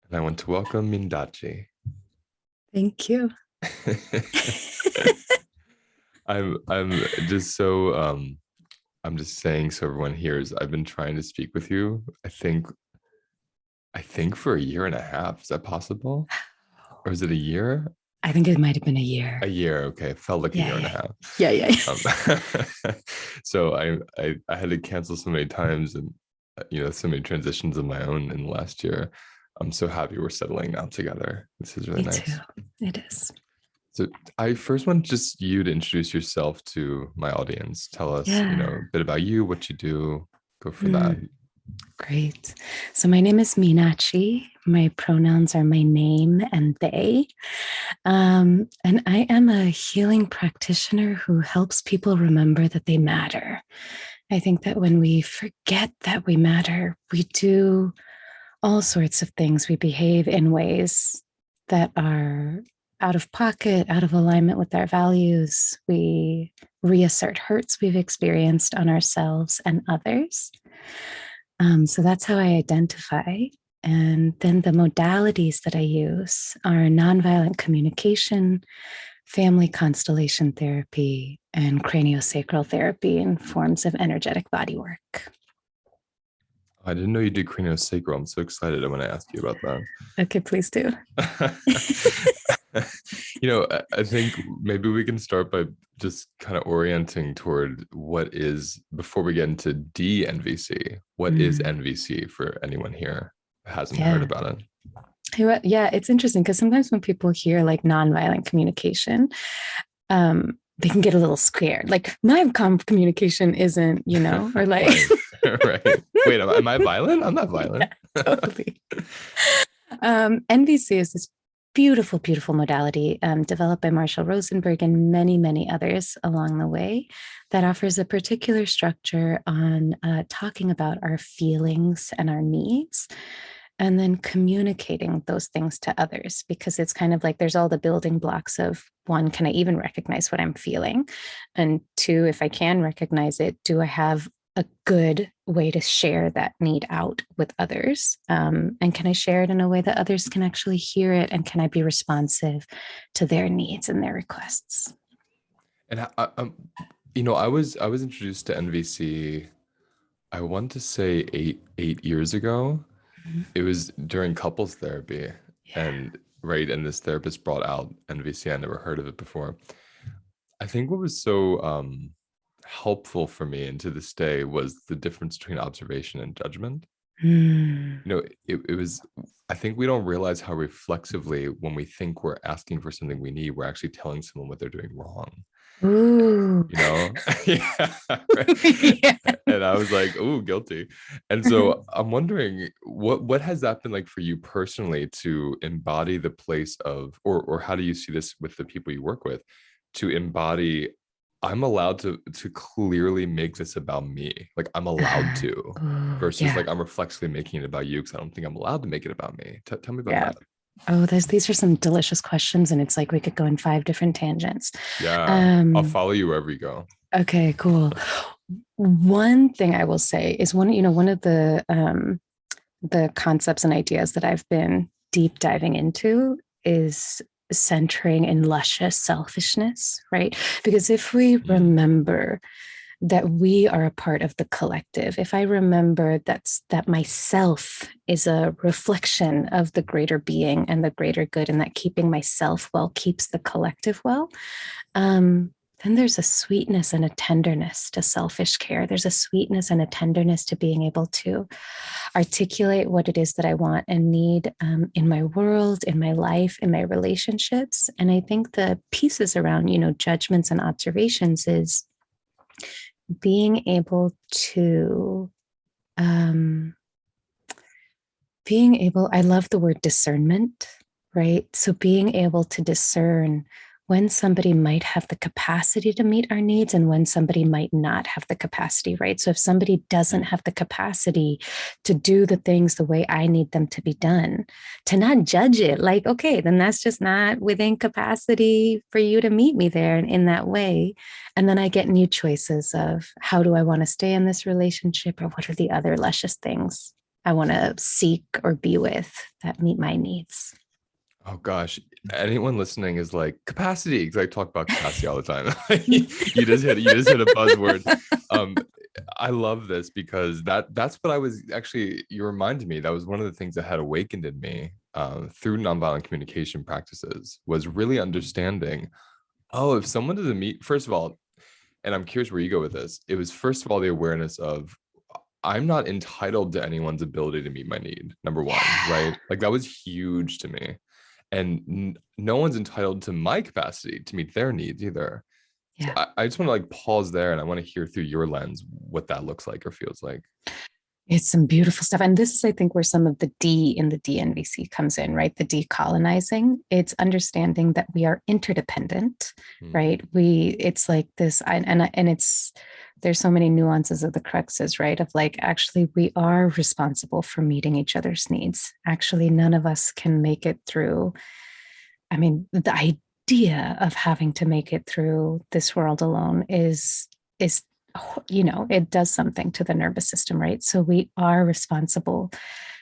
And I want to welcome Meenadchi. Thank you. I'm just so I'm just saying so everyone hears. I've been trying to speak with you. I think for a year and a half. Is that possible? Or is it a year? I think it might have been a year. A year. Okay, it felt like a Yeah, year and a yeah, half. yeah, yeah. So I had to cancel so many times and so many transitions of my own in the last year. I'm so happy we're settling now together. This is really Me too. nice. It is. So I first want just you to introduce yourself to my audience. Tell us, a Yeah. bit about you, what you do. Go for that. Mm, great. So my name is Meenadchi. My pronouns are my name and they. And I am a healing practitioner who helps people remember that they matter. I think that when we forget that we matter, we do all sorts of things. We behave in ways that are out of pocket, out of alignment with our values. We reassert hurts we've experienced on ourselves and others. So that's how I identify. And then the modalities that I use are nonviolent communication, family constellation therapy, and craniosacral therapy in forms of energetic body work. I didn't know you did craniosacral. I'm so excited when I ask you about that. Okay, please do. I think maybe we can start by just kind of orienting toward what is, before we get into DNVC, what is Mm, NVC for anyone here who hasn't heard yeah. about it? Yeah, it's interesting because sometimes when people hear like nonviolent communication, they can get a little scared. Like my communication isn't, or like, Right. Right. Wait, am I violent? I'm not yeah, violent. totally. NVC is this beautiful, beautiful modality developed by Marshall Rothenburg and many, many others along the way that offers a particular structure on talking about our feelings and our needs and then communicating those things to others because it's kind of like there's all the building blocks of one, can I even recognize what I'm feeling? And two, if I can recognize it, do I have a good way to share that need out with others? And can I share it in a way that others can actually hear it? And can I be responsive to their needs and their requests? And I was introduced to NVC. I want to say eight years ago. Mhm. It was during couples therapy, Yeah. and right, and this therapist brought out NVC. I never heard of it before. I think what was so helpful for me, and to this day, was the difference between observation and judgment. Mm. It was, I think we don't realize how reflexively, when we think we're asking for something we need, we're actually telling someone what they're doing wrong. Ooh. Yeah, right. Yeah. And I was like, oh, guilty. And so I'm wondering, what has that been like for you personally, to embody the place of, or how do you see this with the people you work with, to embody, I'm allowed to clearly make this about me, like I'm allowed to, Oh, versus yeah. like I'm reflexively making it about you because I don't think I'm allowed to make it about me. Tell me about Yeah. that. Oh, these are some delicious questions, and it's like we could go in five different tangents. Yeah, I'll Um, follow you wherever you go. okay, cool. One thing I will say is one of the concepts and ideas that I've been deep diving into is centering in luscious selfishness, right? Because if we Mm. remember that we are a part of the collective, if I remember that myself is a reflection of the greater being and the greater good, and that keeping myself well keeps the collective well, then there's a sweetness and a tenderness to selfish care. There's a sweetness and a tenderness to being able to articulate what it is that I want and need in my world, in my life, in my relationships. And I think the pieces around, judgments and observations is being able to um, I love the word discernment, right? So being able to discern when somebody might have the capacity to meet our needs and when somebody might not have the capacity, right? So if somebody doesn't have the capacity to do the things the way I need them to be done, to not judge it like, okay, then that's just not within capacity for you to meet me there in that way. And then I get new choices of how do I want to stay in this relationship, or what are the other luscious things I want to seek or be with that meet my needs. Oh gosh, anyone listening is like capacity because I talk about capacity all the time. You just hit a buzzword. Um, I love this because that's what I was actually. You reminded me that was one of the things that had awakened in me through nonviolent communication practices was really understanding. Oh, if someone doesn't meet, first of all, and I'm curious where you go with this. It was first of all the awareness of I'm not entitled to anyone's ability to meet my need. Number one, Yeah. right? Like that was huge to me, and no one's entitled to my capacity to meet their needs either. So Yeah. I just want to like pause there, and I want to hear through your lens what that looks like or feels like. It's some beautiful stuff. And this is, I think, where some of the D in the DNVC comes in, right? The decolonizing. It's understanding that we are interdependent, Mm, right? It's like this, and it's, there's so many nuances of the cruxes, right? Of like, actually, we are responsible for meeting each other's needs. Actually, none of us can make it through. I mean, the idea of having to make it through this world alone is it does something to the nervous system, right? So we are responsible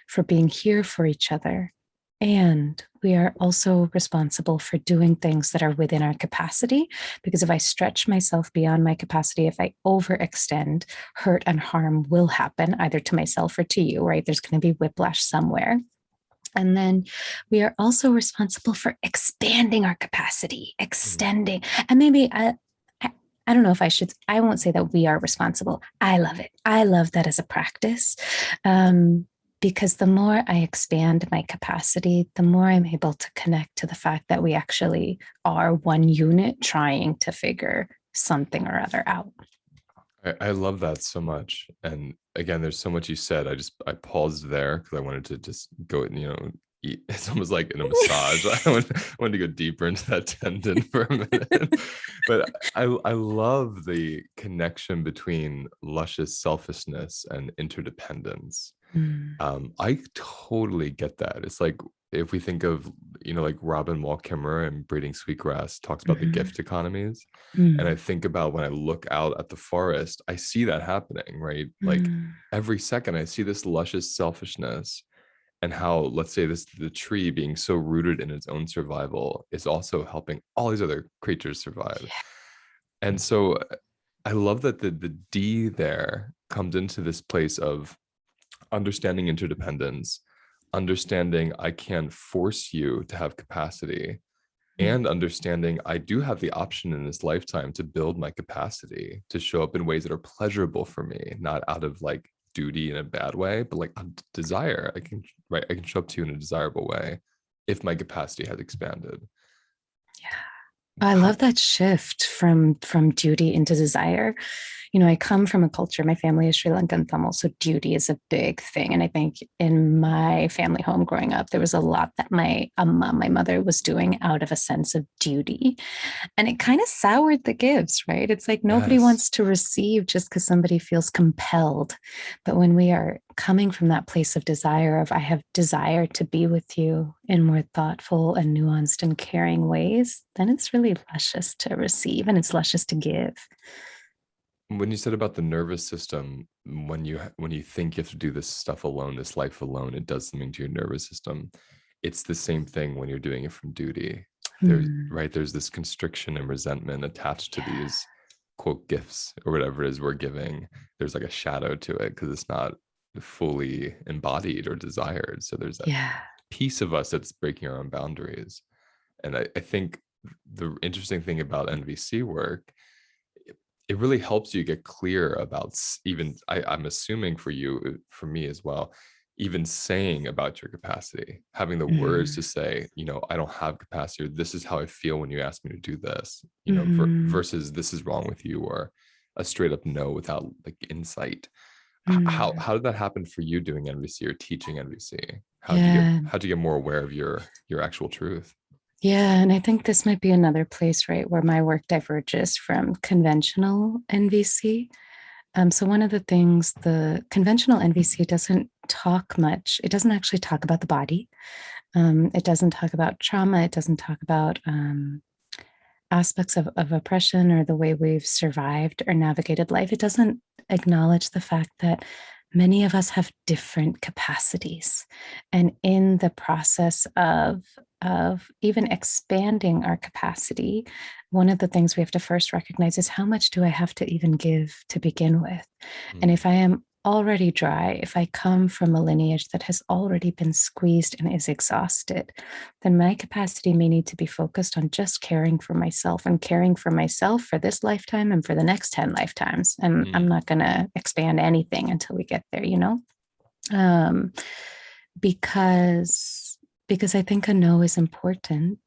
for being here for each other, and we are also responsible for doing things that are within our capacity, because if I stretch myself beyond my capacity, if I overextend, hurt and harm will happen either to myself or to you, right? There's going to be whiplash somewhere. And then we are also responsible for expanding our capacity, mm, extending. And maybe I don't know if I should, I won't say that we are responsible. I love it. I love that as a practice. Because the more I expand my capacity, the more I'm able to connect to the fact that we actually are one unit trying to figure something or other out. I love that so much. And again, there's so much you said. I paused there because I wanted to just go, eat. It's almost like in a massage. I wanted to go deeper into that tendon for a minute. But I love the connection between luscious selfishness and interdependence. Mm, I totally get that. It's like if we think of, like Robin Wall Kimmerer and Breeding Sweetgrass talks about the mhm, gift economies. And I mm, think about when I look out at the forest, I see that happening, right? Like mm. every second I see this luscious selfishness and how, let's say this, the tree being so rooted in its own survival is also helping all these other creatures survive. And so I love that the D there comes into this place of understanding interdependence, understanding I can force you to have capacity, Mm. and understanding I do have the option in this lifetime to build my capacity to show up in ways that are pleasurable for me, not out of like duty in a bad way, but like a desire. I can show up to you in a desirable way if my capacity has expanded. I How, love that shift from duty into desire. I come from a culture, my family is Sri Lankan Tamil, so duty is a big thing. And I think in my family home growing up, there was a lot that my amma, my mother, was doing out of a sense of duty. And it kind of soured the gifts, right? It's like nobody yes. wants to receive just because somebody feels compelled. But when we are coming from that place of desire, of I have desire to be with you in more thoughtful and nuanced and caring ways, then it's really luscious to receive and it's luscious to give. When you said about the nervous system, when you think you have to do this stuff alone, this life alone, it does something to your nervous system. It's the same thing when you're doing it from duty. There's Hmm. right, there's this constriction and resentment attached to Yeah. these quote gifts or whatever it is we're giving. There's like a shadow to it because it's not fully embodied or desired. So there's that Yeah. piece of us that's breaking our own boundaries. And I think the interesting thing about NVC work, it really helps you get clear about even I'm assuming for you, for me as well, even saying about your capacity, having the words to Hmm. say, I don't have capacity, or this is how I feel when you ask me to do this, Hmm. versus this is wrong with you, or a straight up no without like insight. How Hmm. did that happen for you doing NVC or teaching NVC? Yeah. How'd you get more aware of your actual truth? Yeah, and I think this might be another place, right, where my work diverges from conventional NVC. So one of the things the conventional NVC doesn't talk much. It doesn't actually talk about the body. It doesn't talk about trauma. It doesn't talk about aspects of oppression or the way we've survived or navigated life. It doesn't acknowledge the fact that many of us have different capacities. And in the process of even expanding our capacity, one of the things we have to first recognize is how much do I have to even give to begin with? And Mm, if I am already dry, if I come from a lineage that has already been squeezed and is exhausted, then my capacity may need to be focused on just caring for myself and caring for myself for this lifetime and for the next 10 lifetimes. And I'm mm, not going to expand anything until we get there, you know? Um, because because I think a no is important,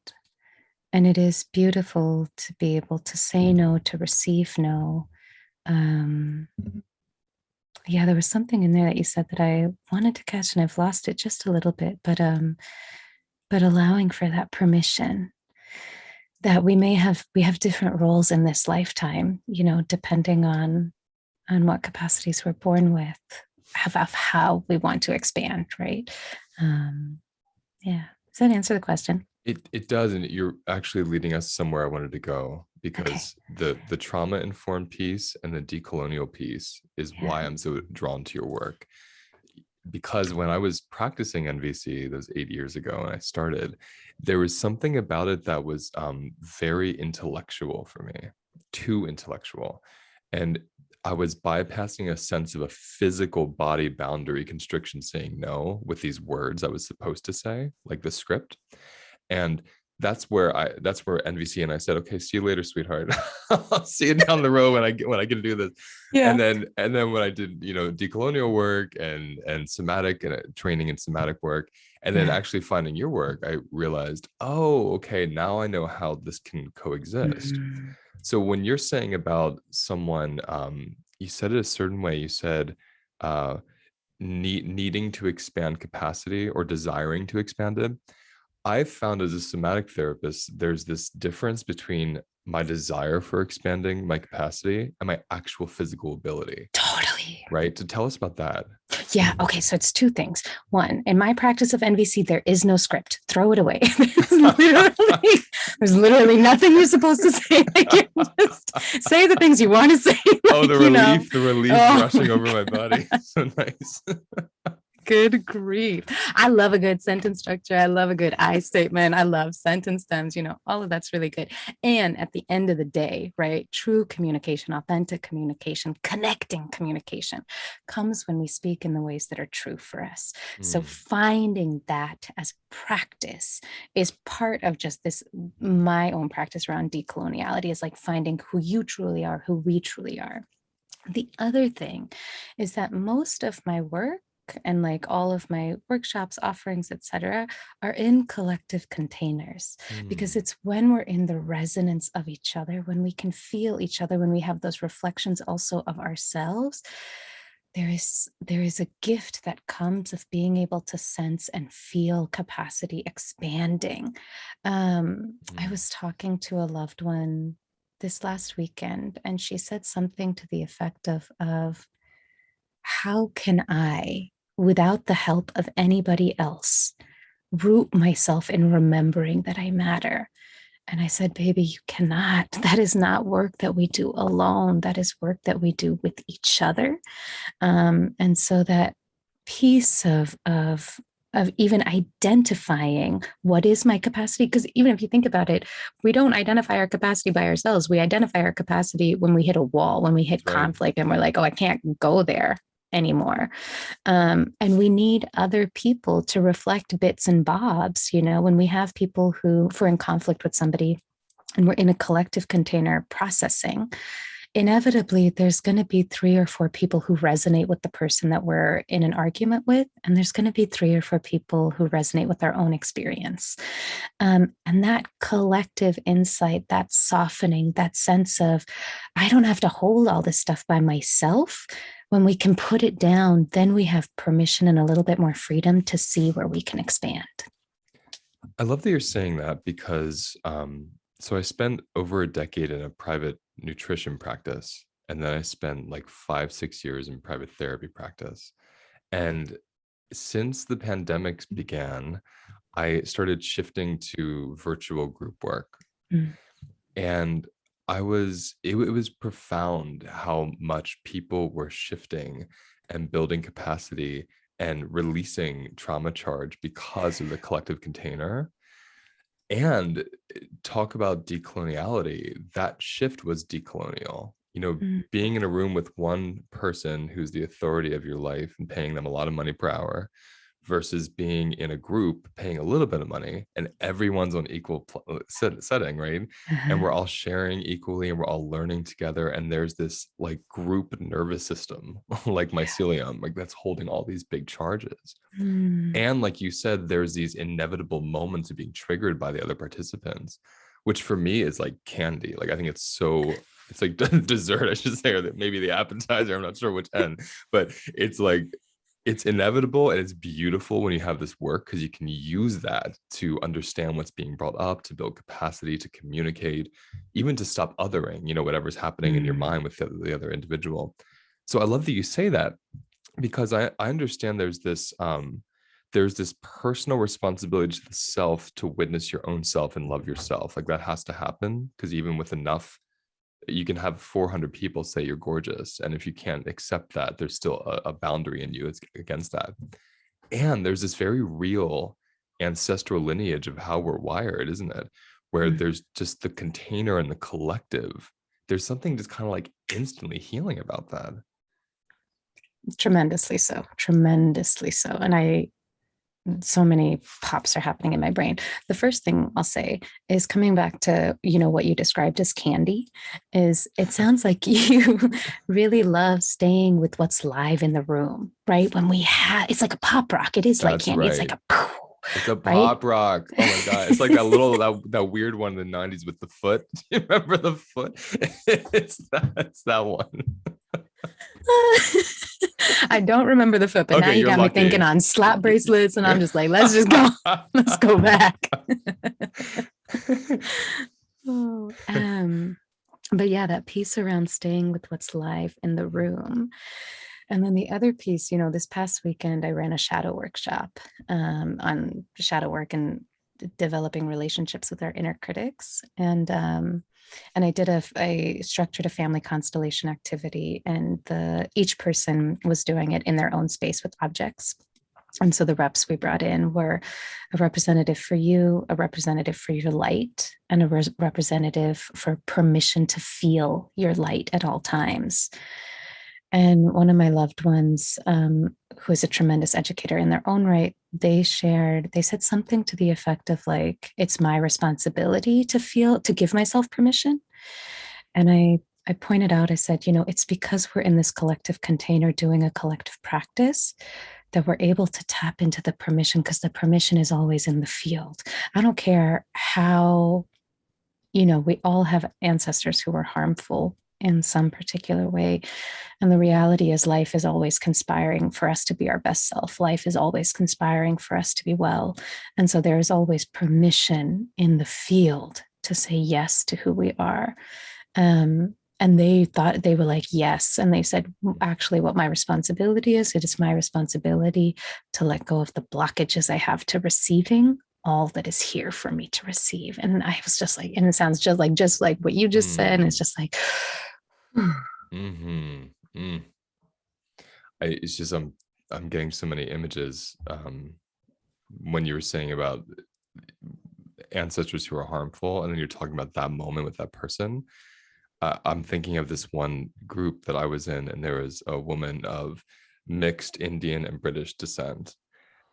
and it is beautiful to be able to say no, to receive no. Um, yeah, there was something in there that you said that I wanted to catch and I've lost it just a little bit, but allowing for that permission that we have different roles in this lifetime, you know, depending on what capacities we're born with, of how we want to expand, right? Um, yeah. Does that answer the question? it does, and you're actually leading us somewhere I wanted to go, Okay. because the trauma informed piece and the decolonial piece is Yeah. why I'm so drawn to your work. Because when I was practicing NVC those 8 years ago and I started, there was something about it that was very intellectual for me, too intellectual. And I was bypassing a sense of a physical body boundary constriction, saying no with these words I was supposed to say, like the script. And that's where NVC and I said, okay, see you later, sweetheart. I'll see you down the road when I can do this. Yeah. And then when I did, decolonial work and somatic and training in somatic work, and then Yeah. actually finding your work, I realized, oh, okay, now I know how this can coexist. Mm. So when you're saying about someone, you said it a certain way. You said needing to expand capacity or desiring to expand it. I've found as a somatic therapist, there's this difference between my desire for expanding my capacity and my actual physical ability, Totally. right? To tell us about that. Yeah. Okay. So it's two things. One, in my practice of NVC, there is no script. Throw it away. There's literally nothing you're supposed to say. Like, you just say the things you want to say. Oh, Like, you know. the relief Oh, rushing over my body. So nice. good grief. I love a good sentence structure. I love a good I statement. I love sentence stems, you know, all of that's really good. And at the end of the day, right, true communication, authentic communication, connecting communication comes when we speak in the ways that are true for us. So Mm, finding that as practice is part of just this, my own practice around decoloniality is like finding who you truly are, who we truly are. The other thing is that most of my work and like all of my workshops, offerings, etc., are in collective containers, because mm, it's when we're in the resonance of each other, when we can feel each other, when we have those reflections also of ourselves, there is a gift that comes of being able to sense and feel capacity expanding. I mm, was talking to a loved one this last weekend, and she said something to the effect of how can I, without the help of anybody else, root myself in remembering that I matter? And I said, baby, you cannot. That is not work that we do alone. That is work that we do with each other. And so that piece of even identifying what is my capacity, because even if you think about it, we don't identify our capacity by ourselves. We identify our capacity when we hit a wall, when we hit that's right. conflict, and we're like, oh, I can't go there anymore. And we need other people to reflect bits and bobs, you know, when we have people who, if we're in conflict with somebody and we're in a collective container processing, inevitably there's going to be three or four people who resonate with the person that we're in an argument with, and there's going to be three or four people who resonate with our own experience. And that collective insight, that softening, that sense of I don't have to hold all this stuff by myself. When we can put it down, then we have permission and a little bit more freedom to see where we can expand. I love that you're saying that, because so I spent over a decade in a private nutrition practice, and then I spent like 5, 6 years in private therapy practice. And since the pandemic began, I started shifting to virtual group work. Mm. And it was profound how much people were shifting and building capacity and releasing trauma charge because of the collective container. And talk about decoloniality. That shift was decolonial. Mm. Being in a room with one person who's the authority of your life and paying them a lot of money per hour versus being in a group paying a little bit of money and everyone's on equal setting, right? And Uh-huh. we're all sharing equally and we're all learning together. And there's this like group nervous system, like mycelium, like that's holding all these big charges. Mm. And like you said, there's these inevitable moments of being triggered by the other participants, which for me is like candy. Like I think it's like dessert, I should say, or maybe the appetizer. I'm not sure which end, but it's like it's inevitable and it's beautiful when you have this work because you can use that to understand what's being brought up, to build capacity, to communicate, even to stop othering, whatever's happening in your Mm. mind with the other individual. So I love that you say that because I understand there's this personal responsibility to the self to witness your own self and love yourself. Like that has to happen because even with enough, you can have 400 people say you're gorgeous. And if you can't accept that, there's still a boundary in you that's against that. And there's this very real ancestral lineage of how we're wired, isn't it? Where Mm. there's just the container and the collective. There's something just kind of like instantly healing about that. Tremendously so, tremendously so. And so many pops are happening in my brain. The first thing I'll say is coming back to, what you described as candy is it sounds like you really love staying with what's live in the room, right? When we have, it's like a pop rock. It is like That's candy. It's like right. a poof, It's a right? pop rock. Oh my god. It's like that little that weird one in the 90s with the foot. Do you remember the foot? It's that one. I don't remember the foot, but now Okay, you you're got me thinking lucky. on slap bracelets, and I'm just like, let's just go, let's go back. Oh, but yeah, that piece around staying with what's live in the room. And then the other piece, this past weekend, I ran a shadow workshop on shadow work and developing relationships with our inner critics. And I did I structured a family constellation activity, and each person was doing it in their own space with objects. And so the reps we brought in were a representative for you, a representative for your light, and a representative for permission to feel your light at all times. And one of my loved ones, who is a tremendous educator in their own right, they said something to the effect of like, it's my responsibility to give myself permission. And I pointed out, I said, it's because we're in this collective container doing a collective practice that we're able to tap into the permission because the permission is always in the field. I don't care how, we all have ancestors who were harmful in some particular way. And the reality is, life is always conspiring for us to be our best self. Life is always conspiring for us to be well. And so there is always permission in the field to say yes to who we are. And they thought, they were like, yes. And they said, actually, what my responsibility is, it is my responsibility to let go of the blockages I have to receiving all that is here for me to receive. And I was just like, and it sounds just like what you just said. And it's Mm, just like, mm-hmm. Mm. It's just I'm getting so many images when you were saying about ancestors who are harmful, and then you're talking about that moment with that person. I'm thinking of this one group that I was in, and there was a woman of mixed Indian and British descent,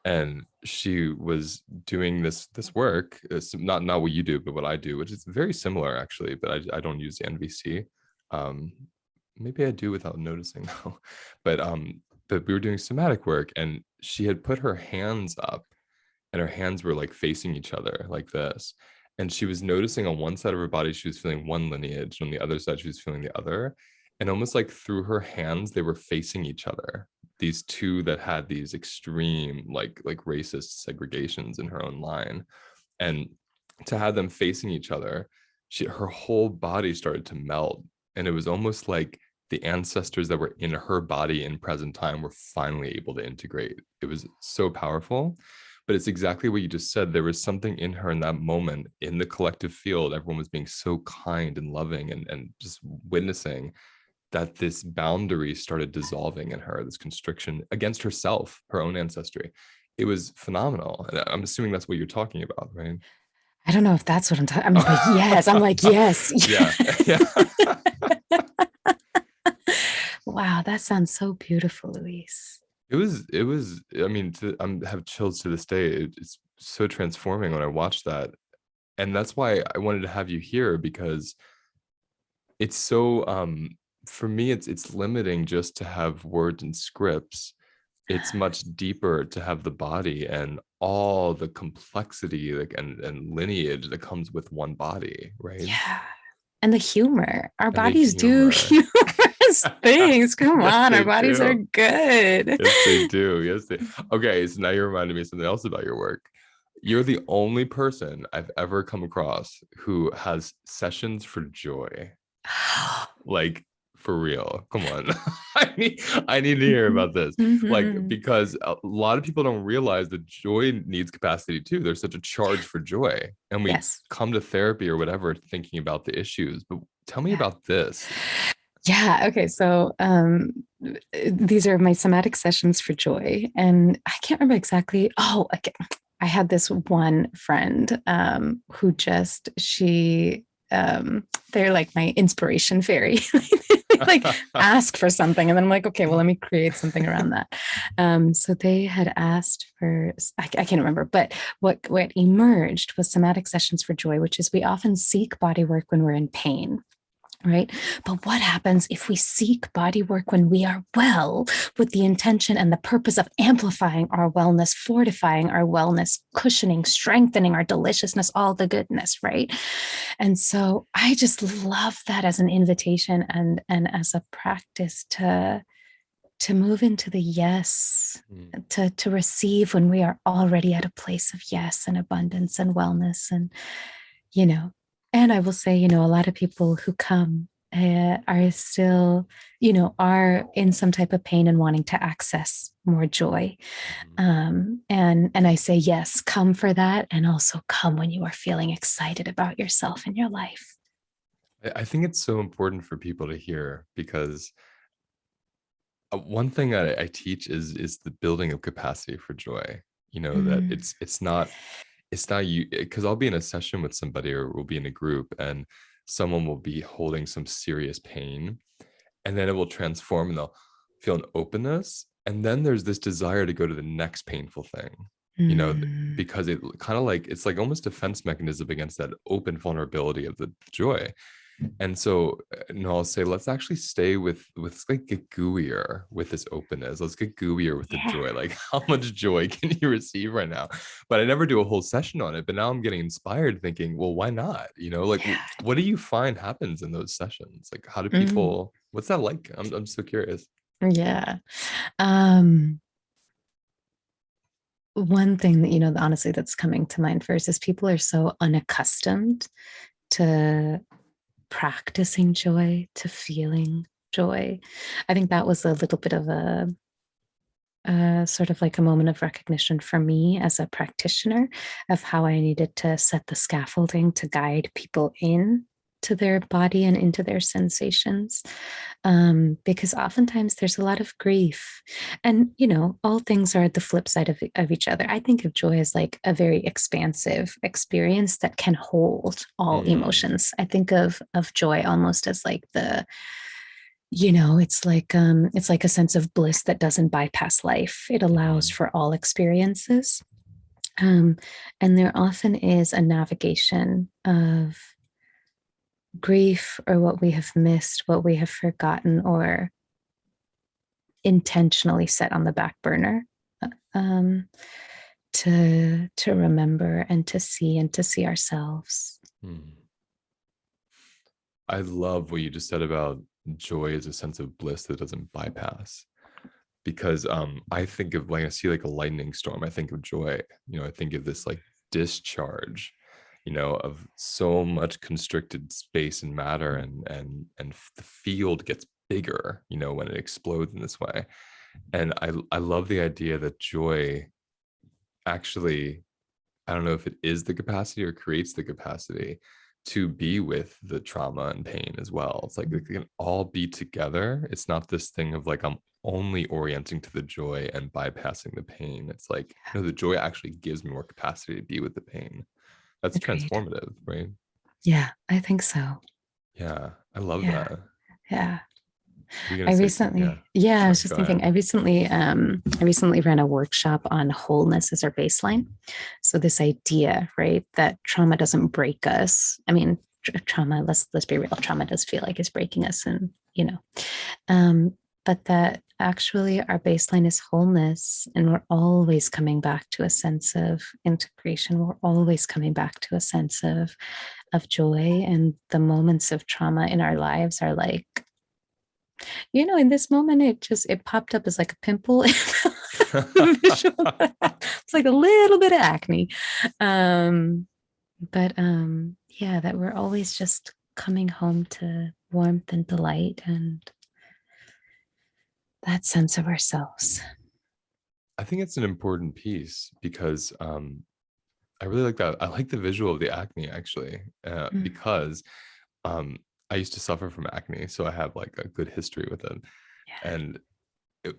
and she was doing this work. It's not what you do, but what I do, which is very similar actually. But I don't use the NVC. Um, Maybe I do without noticing though. But we were doing somatic work, and she had put her hands up and her hands were like facing each other like this. And she was noticing on one side of her body, she was feeling one lineage. On the other side, she was feeling the other. And almost like through her hands, they were facing each other. These two that had these extreme, like racist segregations in her own line. And to have them facing each other, her whole body started to melt. And it was almost like the ancestors that were in her body in present time were finally able to integrate. It was so powerful. But it's exactly what you just said. There was something in her in that moment in the collective field. Everyone was being so kind and loving and just witnessing. that this boundary started dissolving in her, this constriction against herself, her own ancestry. It was phenomenal. And I'm assuming that's what you're talking about, right? I don't know if that's what I'm talking. I'm like, yes. I'm like, yes. Yeah. Yeah. Wow, that sounds so beautiful, Luis. It was, I mean, have chills to this day. It's so transforming when I watch that. And that's why I wanted to have you here, because it's so for me it's limiting just to have words and scripts. It's much deeper to have the body and all the complexity, like, and lineage that comes with one body, right? Yeah. And the humor. Our And the bodies do humor. humorous things. Come Yes, on, our they bodies are do. good. Yes, they do. Yes, they. Okay, so now you're reminding me of something else about your work. You're the only person I've ever come across who has sessions for joy. Like, for real. Come on. I need to hear about this. Like, Mhm. because a lot of people don't realize that joy needs capacity too. There's such a charge for joy. And we Yes. come to therapy or whatever thinking about the issues. But tell me Yeah. about this. Yeah. Okay. So these are my somatic sessions for joy. And I can't remember exactly. Oh, okay. I had this one friend who just, they're like my inspiration fairy. Like ask for something. And then I'm like, okay, well, let me create something around that. So they had asked for, I can't remember, but what emerged was somatic sessions for joy, which is we often seek body work when we're in pain. Right. But what happens if we seek body work when we are well, with the intention and the purpose of amplifying our wellness, fortifying our wellness, cushioning, strengthening our deliciousness, all the goodness, right? And so I just love that as an invitation and as a practice to move into the yes, Mm. to receive when we are already at a place of yes and abundance and wellness. And you know, and I will say, a lot of people who come are still, are in some type of pain and wanting to access more joy. Mhm. And I say, yes, come for that. And also come when you are feeling excited about yourself and your life. I think it's so important for people to hear, because one thing I teach is the building of capacity for joy. That Mm, it's not you, because I'll be in a session with somebody or we'll be in a group and someone will be holding some serious pain, and then it will transform and they'll feel an openness, and then there's this desire to go to the next painful thing, you know mm, because it kind of like it's like almost defense mechanism against that open vulnerability of the joy. And so, I'll say, let's actually stay let's like get gooier with this openness. Let's get gooier with the yeah. joy. Like, how much joy can you receive right now? But I never do a whole session on it. But now I'm getting inspired, thinking, well, why not? Like, Yeah. what do you find happens in those sessions? Like, how do Mm, people? What's that like? I'm so curious. yeah. Um, One thing that, honestly, that's coming to mind first is people are so unaccustomed to practicing joy, to feeling joy. I think that was a little bit of a sort of like a moment of recognition for me as a practitioner of how I needed to set the scaffolding to guide people in to their body and into their sensations. Because oftentimes there's a lot of grief. And, all things are the flip side of each other. I think of joy as like a very expansive experience that can hold all Mm, emotions. I think of joy almost as like it's like a sense of bliss that doesn't bypass life. It allows mhm, for all experiences. Um, and there often is a navigation of grief or what we have missed, what we have forgotten, or intentionally set on the back burner, um, to remember and to see ourselves. mm. I love what you just said about joy as a sense of bliss that doesn't bypass. Because I think of, when I see like a lightning storm, I think of joy. I think of this like discharge, of so much constricted space and matter, and the field gets bigger, when it explodes in this way. And I love the idea that joy actually, I don't know if it is the capacity or creates the capacity to be with the trauma and pain as well. It's like they can all be together. It's not this thing of like I'm only orienting to the joy and bypassing the pain. It's like, no, the joy actually gives me more capacity to be with the pain. That's Agreed. transformative, right? Yeah, I think so. Yeah, I love Yeah. that. Yeah. Were you I gonna say something? Yeah. recently, yeah, I Sorry, was just go thinking, ahead. I recently ran a workshop on wholeness as our baseline. So this idea, right, that trauma doesn't break us. I mean, trauma, let's be real, trauma does feel like it's breaking us and, um, but that actually our baseline is wholeness, and we're always coming back to a sense of integration. We're always coming back to a sense of joy, and the moments of trauma in our lives are like, in this moment, it popped up as like a pimple. Visual. It's like a little bit of acne. But yeah, that we're always just coming home to warmth and delight and that sense of ourselves. I think it's an important piece because I really like that. I like the visual of the acne actually, Mm, because um, I used to suffer from acne, so I have like a good history with it. yeah. And it,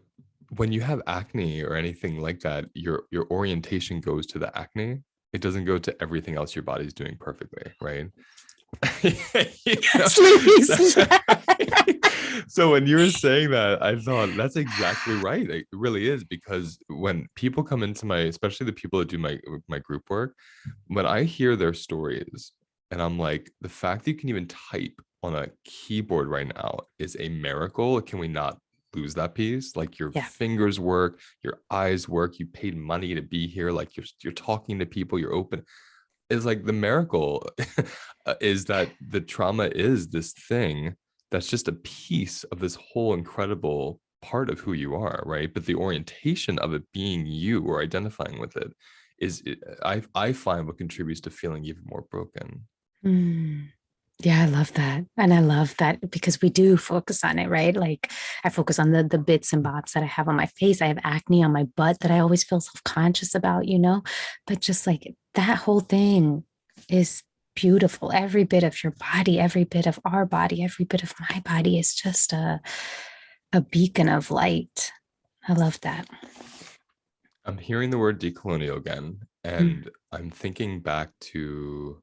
when you have acne or anything like that, your orientation goes to the acne. It doesn't go to everything else your body's doing perfectly, right? You know? Yes, ladies. so, so when you were saying that, I thought that's exactly right. It really is, because when people come into my, especially the people that do my group work, when I hear their stories, and I'm like, the fact that you can even type on a keyboard right now is a miracle. Can we not lose that piece? Like your Yeah. fingers work, your eyes work, you paid money to be here, like you're talking to people, you're open. Is like the miracle is that the trauma is this thing that's just a piece of this whole incredible part of who you are, right? But the orientation of it being you or identifying with it is, I find what contributes to feeling even more broken. Mm. Yeah, I love that. And I love that because we do focus on it, right? Like I focus on the bits and bobs that I have on my face. I have acne on my butt that I always feel self-conscious about. But just like that whole thing is beautiful. Every bit of your body, every bit of our body, every bit of my body is just a beacon of light. I love that. I'm hearing the word decolonial again, Mm, and I'm thinking back to,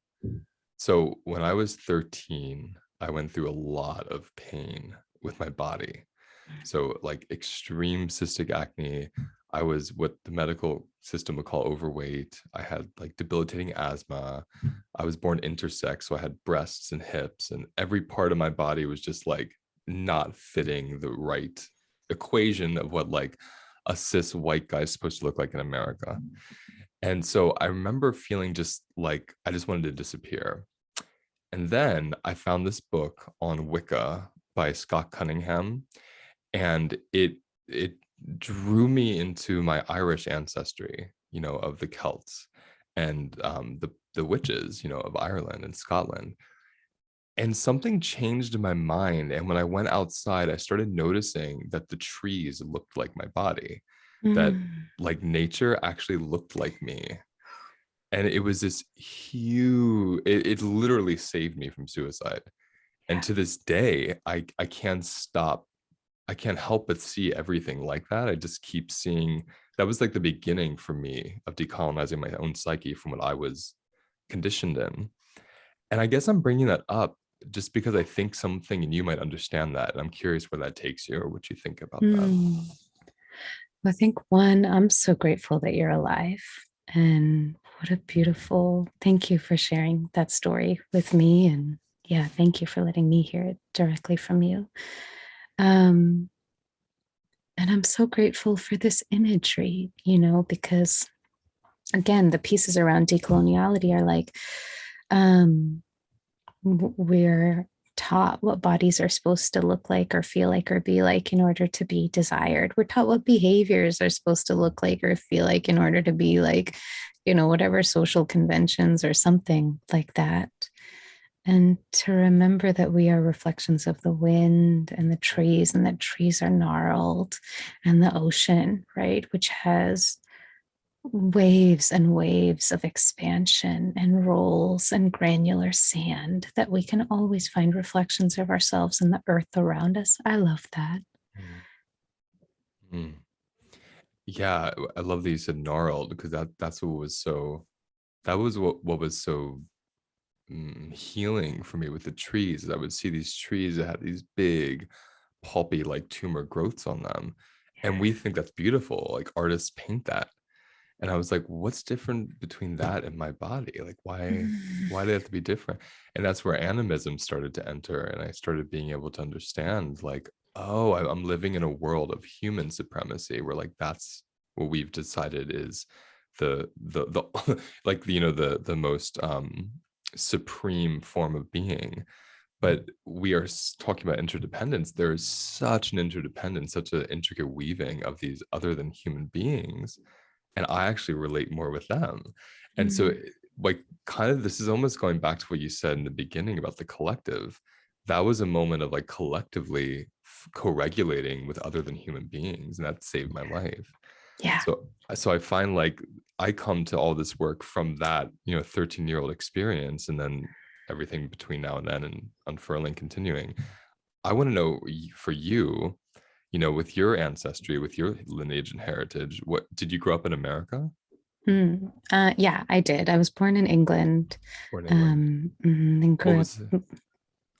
so when I was 13, I went through a lot of pain with my body. So, like extreme cystic acne. I was what the medical system would call overweight. I had like debilitating asthma. I was born intersex. So, I had breasts and hips, and every part of my body was just like not fitting the right equation of what like a cis white guy is supposed to look like in America. And so, I remember feeling just like I just wanted to disappear. And then I found this book on Wicca by Scott Cunningham, and it drew me into my Irish ancestry, of the Celts and the witches, of Ireland and Scotland. And something changed in my mind. And when I went outside, I started noticing that the trees looked like my body, that mm, like nature actually looked like me. And it was this huge, it literally saved me from suicide. And yeah. to this day, I can't stop, I can't help but see everything like that. I just keep seeing that was like the beginning for me of decolonizing my own psyche from what I was conditioned in. And I guess I'm bringing that up just because I think something in you might understand that. And I'm curious where that takes you or what you think about that. Mm. I think one, I'm so grateful that you're alive. And what a beautiful, thank you for sharing that story with me. And yeah, thank you for letting me hear it directly from you. Um, and I'm so grateful for this imagery, because again, the pieces around decoloniality are like, um, we're taught what bodies are supposed to look like or feel like or be like in order to be desired. We're taught what behaviors are supposed to look like or feel like in order to be like, whatever social conventions or something like that. And to remember that we are reflections of the wind and the trees, and that trees are gnarled, and the ocean, right, which has waves and waves of expansion and rolls and granular sand that we can always find reflections of ourselves in the earth around us. I love that. Mm. Mm. Yeah, I love that you said gnarled because that's what was so that was what was so healing for me with the trees. I would see these trees that had these big pulpy like tumor growths on them, and we think that's beautiful, like artists paint that. And I was like, what's different between that and my body? Like, why do they have to be different? And that's where animism started to enter. And I started being able to understand, like, oh, I'm living in a world of human supremacy where like that's what we've decided is the like the most supreme form of being. But we are talking about interdependence. There is such an interdependence, such an intricate weaving of these other than human beings, and I actually relate more with them. And so, like, kind of, this is almost going back to what you said in the beginning about the collective. That was a moment of like collectively co-regulating with other than human beings, and that saved my life. Yeah. So I find like I come to all this work from that 13-year-old experience, and then everything between now and then, and unfurling, continuing. I want to know for you, with your ancestry, with your lineage and heritage, what did you grow up in America Yeah, I did. I was born in England, or in England? and What grew up. was it?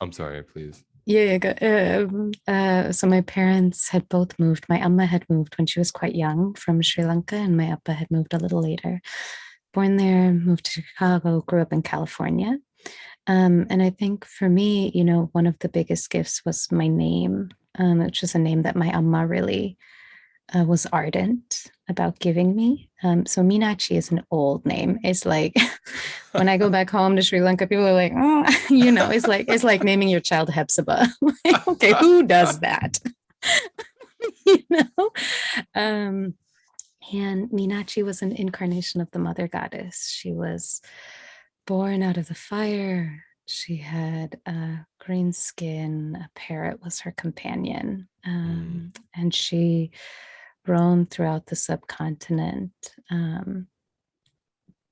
I'm sorry, please. Yeah, so my parents had both moved. My amma had moved when she was quite young from Sri Lanka, and my appa had moved a little later. Born there, moved to Chicago, grew up in California. And I think for me, one of the biggest gifts was my name, which is a name that my amma really was ardent about giving me. So Meenadchi is an old name. It's like when I go back home to Sri Lanka, people are like, oh, it's like naming your child Hepzibah. Like, okay, who does that? you know? Um, and Meenadchi was an incarnation of the mother goddess. She was born out of the fire. She had green skin. A parrot was her companion. Mm, And she roamed throughout the subcontinent,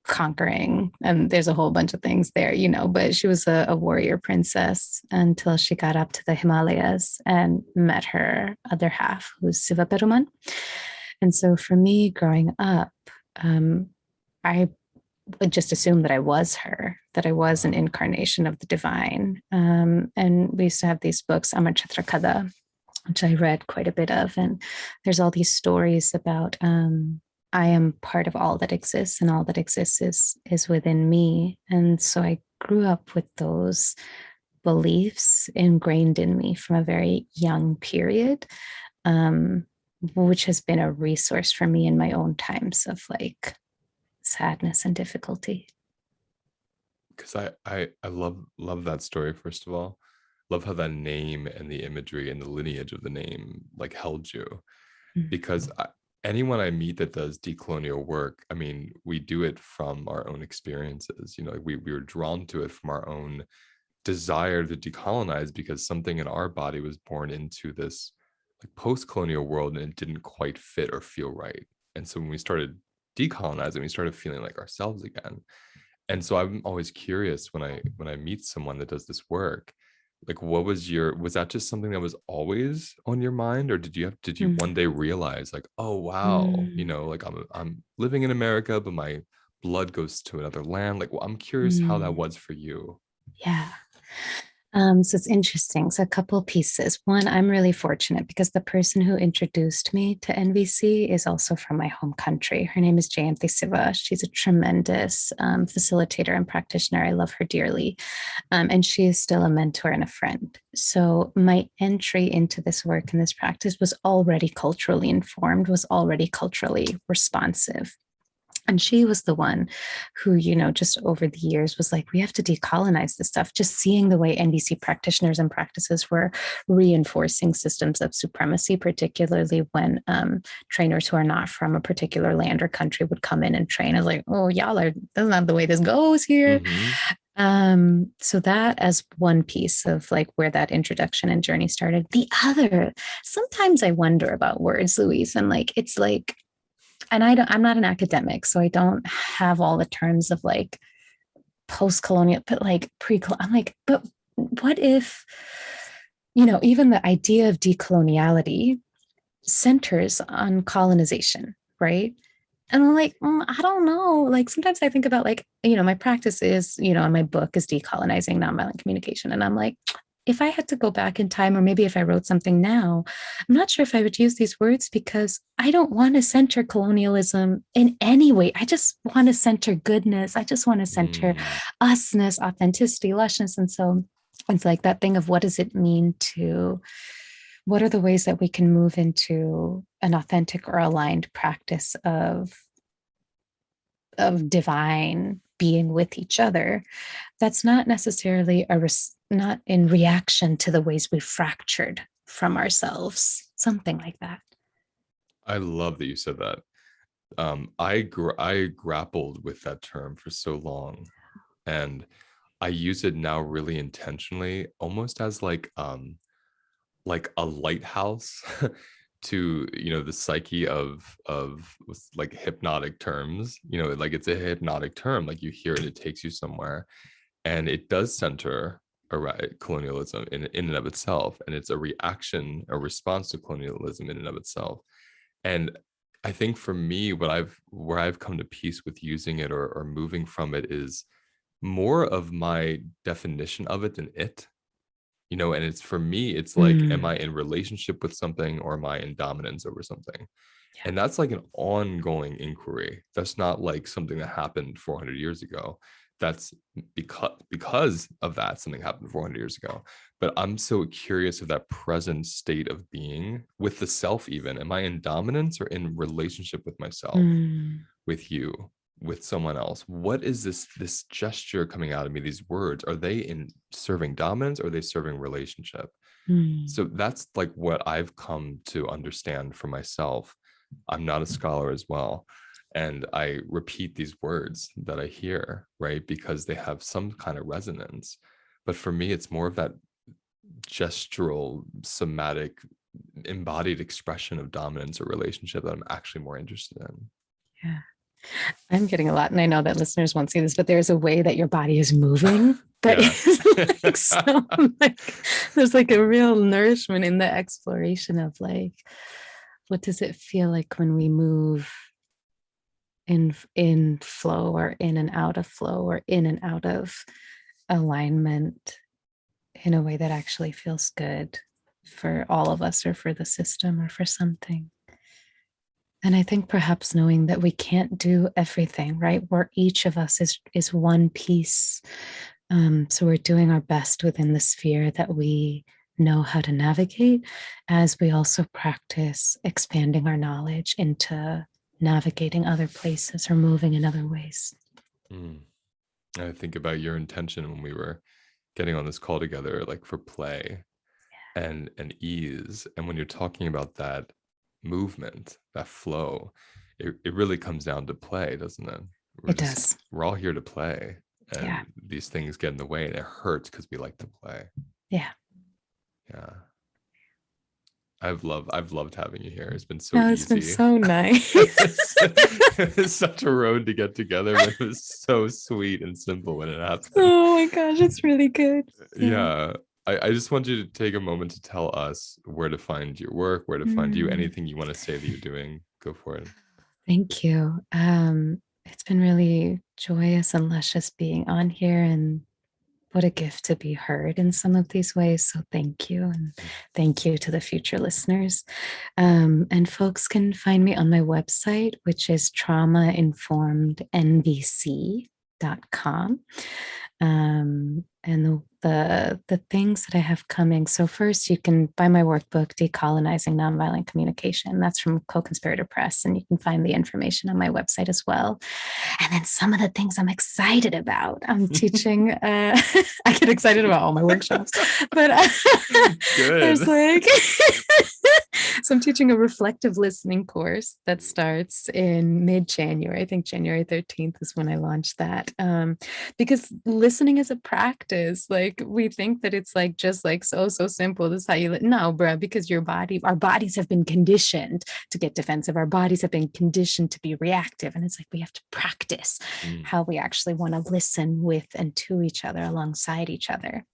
conquering. And there's a whole bunch of things there, but she was a warrior princess until she got up to the Himalayas and met her other half, who's Siva Peruman. And so for me growing up, I would just assume that I was her, that I was an wow. incarnation of the divine. And we used to have these books, Amar Chitrakada, which I read quite a bit of. And there's all these stories about I am part of all that exists, and all that exists is within me. And so I grew up with those beliefs ingrained in me from a very young period, um, which has been a resource for me in my own times of like sadness and difficulty. Because I love that story, first of all. Love how that name and the imagery and the lineage of the name like held you. Because anyone I meet that does decolonial work, I mean, we do it from our own experiences. Like we were drawn to it from our own desire to decolonize because something in our body was born into this like post-colonial world and it didn't quite fit or feel right. And so when we started decolonizing, we started feeling like ourselves again. And so I'm always curious when I meet someone that does this work, like was that just something that was always on your mind, or did you one day realize like, oh wow, Mm, like I'm living in America but my blood goes to another land? Like, well, I'm curious how that mm. was for you. Yeah. So it's interesting. So a couple pieces. One, I'm really fortunate because the person who introduced me to NVC is also from my home country. Her name is Jayanti Siva. She's a tremendous facilitator and practitioner. I love her dearly. And she is still a mentor and a friend. So my entry into this work and this practice was already culturally informed, was already culturally responsive. And she was the one who, just over the years was like, we have to decolonize this stuff. Just seeing the way NVC practitioners and practices were reinforcing systems of supremacy, particularly when trainers who are not from a particular land or country would come in and train. I was like, oh, that's not the way this goes here. Mm-hmm. So that as one piece of like where that introduction and journey started. The other, sometimes I wonder about words, Louise, and like, it's like, and I'm not an academic, so I don't have all the terms of like post-colonial, but like I'm like, but what if, even the idea of decoloniality centers on colonization, right? And I'm like, I don't know. Like sometimes I think about like, my practice is, and my book is Decolonizing Nonviolent Communication. And I'm like, if I had to go back in time, or maybe if I wrote something now, I'm not sure if I would use these words because I don't want to center colonialism in any way. I just want to center goodness. I just want to center Mm, usness, authenticity, lushness. And so it's like that thing of what are the ways that we can move into an authentic or aligned practice of divine being with each other that's not necessarily not in reaction to the ways we fractured from ourselves, something like that. I love that you said that. I grappled with that term for so long, and I use it now really intentionally, almost as like a lighthouse to the psyche of like hypnotic terms. Like it's a hypnotic term, like you hear it, it takes you somewhere, and it does center around colonialism in and of itself, and it's a reaction, a response to colonialism in and of itself. And I think for me, where I've come to peace with using it, or moving from it, is more of my definition of it than it. And it's, for me, it's like, am I Mm, in relationship with something, or am I in dominance over something? yeah. And that's like an ongoing inquiry. That's not like something that happened 400 years ago. That's because of that, something happened 400 years ago. But I'm so curious of that present state of being with the self. Even, am I in dominance or in relationship with myself, Mm, with you, with someone else? What is this gesture coming out of me, these words? Are they in serving dominance, or are they serving relationship? mm, So that's like what I've come to understand for myself. I'm not a scholar as well, and I repeat these words that I hear, right, because they have some kind of resonance. But for me, it's more of that gestural, somatic, embodied expression of dominance or relationship that I'm actually more interested in. yeah. I'm getting a lot, and I know that listeners won't see this, but there's a way that your body is moving that Yeah. is like so like there's like a real nourishment in the exploration of like what does it feel like when we move in flow, or in and out of flow, or in and out of alignment in a way that actually feels good for all of us, or for the system, or for something. And I think perhaps knowing that we can't do everything, right? Where each of us is one piece. So we're doing our best within the sphere that we know how to navigate, as we also practice expanding our knowledge into navigating other places or moving in other ways. Mm. I think about your intention when we were getting on this call together, like for play and ease. And when you're talking about that movement, that flow, it really comes down to play, doesn't it? It does. We're all here to play, Yeah. and these things get in the way, and it hurts because we like to play. Yeah. Yeah. I've loved having you here. It's been so No, it's been easy. so nice. It's such a road to get together, but it was so sweet and simple when it happened. Oh my gosh, it's really good. Yeah. Yeah. I just want you to take a moment to tell us where to find your work, where to find you, Mm, anything you want to say that you're doing. Go for it. thank you. It's been really joyous and luscious being on here, and what a gift to be heard in some of these ways. So thank you. And thank you to the future listeners. And folks can find me on my website, which is traumainformednvc.com. And the things that I have coming. So first, you can buy my workbook, Decolonizing Nonviolent Communication. That's from Co-Conspirator Press, and you can find the information on my website as well. And then some of the things I'm excited about. I'm teaching. I get excited about all my workshops, but there's Good. like. So I'm teaching a reflective listening course that starts in mid-January. I think January 13th is when I launched that. Because listening listening is a practice. Like we think that it's like just like so simple. This is how you no, bruh, because our bodies have been conditioned to get defensive. Our bodies have been conditioned to be reactive. And it's like we have to practice Mm. how we actually want to listen with and to each other, alongside each other.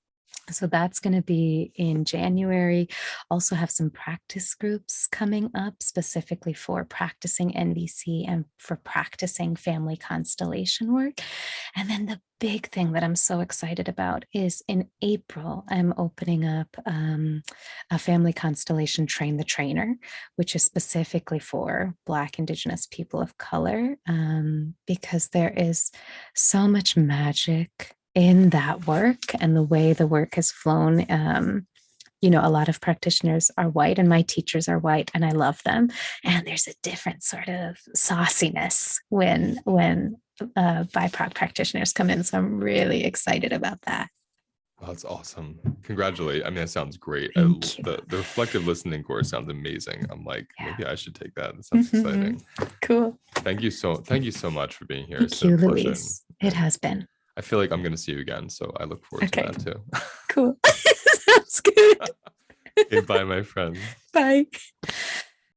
So that's going to be in January. Also have some practice groups coming up specifically for practicing NVC and for practicing family constellation work. And then the big thing that I'm so excited about is in April, I'm opening up a family constellation Train the Trainer, which is specifically for Black, Indigenous people of color, because there is so much magic in that work and the way the work has flown. A lot of practitioners are white and my teachers are white and I love them. And there's a different sort of sauciness when BIPOC practitioners come in. So I'm really excited about that. Oh, that's awesome. Congratulate. I mean, that sounds great. Thank you. The reflective listening course sounds amazing. I'm like, Yeah. maybe I should take that. That sounds exciting. Cool. Thank you so much for being here. Thank It's been you, a pleasure. Louise. It has been. I feel like I'm going to see you again. So I look forward to that too. Cool. Sounds good. Okay, bye, my friend. Bye.